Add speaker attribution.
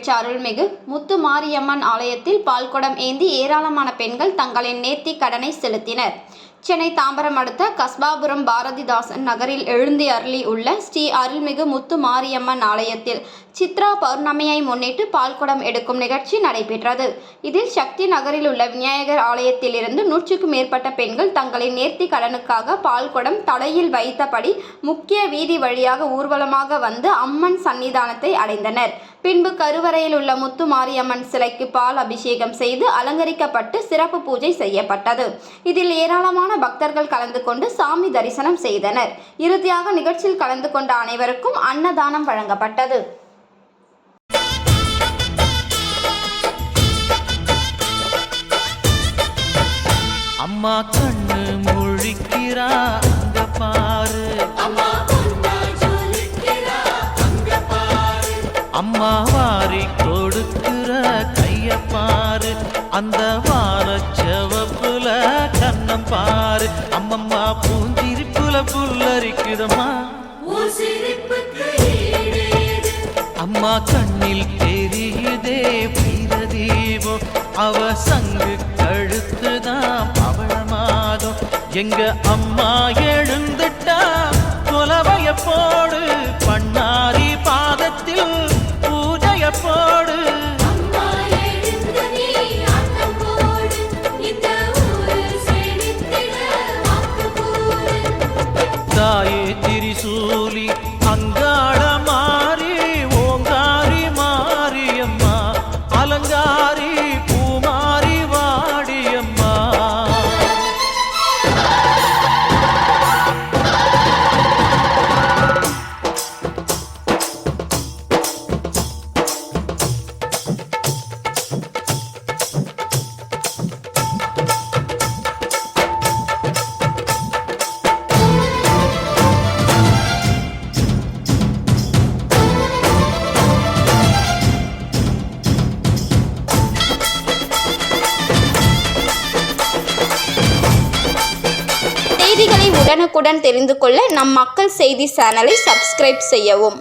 Speaker 1: நடைபெற்ற அருள்மிகு முத்து மாரியம்மன் ஆலயத்தில் பால்குடம் ஏந்தி ஏராளமான பெண்கள் தங்களின் நேர்த்திக் கடனை செலுத்தினர். சென்னை தாம்பரம் அடுத்த கஸ்பாபுரம் பாரதிதாசன் நகரில் எழுந்தி அருளி உள்ள ஸ்ரீ அருள்மிகு முத்து மாரியம்மன் ஆலயத்தில் சித்ரா பௌர்ணமியை முன்னிட்டு பால்குடம் எடுக்கும் நிகழ்ச்சி நடைபெற்றது. இதில் சக்தி நகரில் உள்ள விநாயகர் ஆலயத்தில் இருந்து 100க்கும் மேற்பட்ட பெண்கள் தங்களின் நேர்த்தி கடனுக்காக பால்குடம் தடையில் வைத்தபடி முக்கிய வீதி வழியாக ஊர்வலமாக வந்து அம்மன் சன்னிதானத்தை அடைந்தனர். பின்பு கருவறையில் உள்ள முத்து மாரியம்மன் சிலைக்கு பால் அபிஷேகம் செய்து அலங்கரிக்கப்பட்டு சிறப்பு பூஜை செய்யப்பட்டது. இதில் ஏராளமான பக்தர்கள் கலந்து கொண்டு சாமி தரிசனம் செய்தனர். இறுதியாக நிகழ்ச்சியில் கலந்து கொண்ட அனைவருக்கும் அன்னதானம் வழங்கப்பட்டது.
Speaker 2: அம்மா கண்ணு முழிக்கிறா அங்க பாரு, அம்மா வாரி கொடுக்கிற கைய பாரு, அந்த வாரச்சவப்புல கண்ணம் பாரு, அம்மம்மா பூஞ்சிரிப்புல புல்லரிக்குதம்மா, அம்மா கண்ணில் தெரியுதே வீரதீபம், அவ சங்கு கழுத்துதான் பவளமாகும், எங்க அம்மா எழுந்துட்டா கொலவைய போடு, பண்ணாரி பாதத்தில் பூஜைய போடு, தாயே திரிசூலி அங்காள மாறி ஓங்காரி மாரியம்மா, அலங்காரி பூமாரி வாடியம்மா.
Speaker 1: செய்திகளை உடனுக்குடன் தெரிந்து கொள்ள நம் மக்கள் செய்தி சேனலை சப்ஸ்கிரைப் செய்யவும்.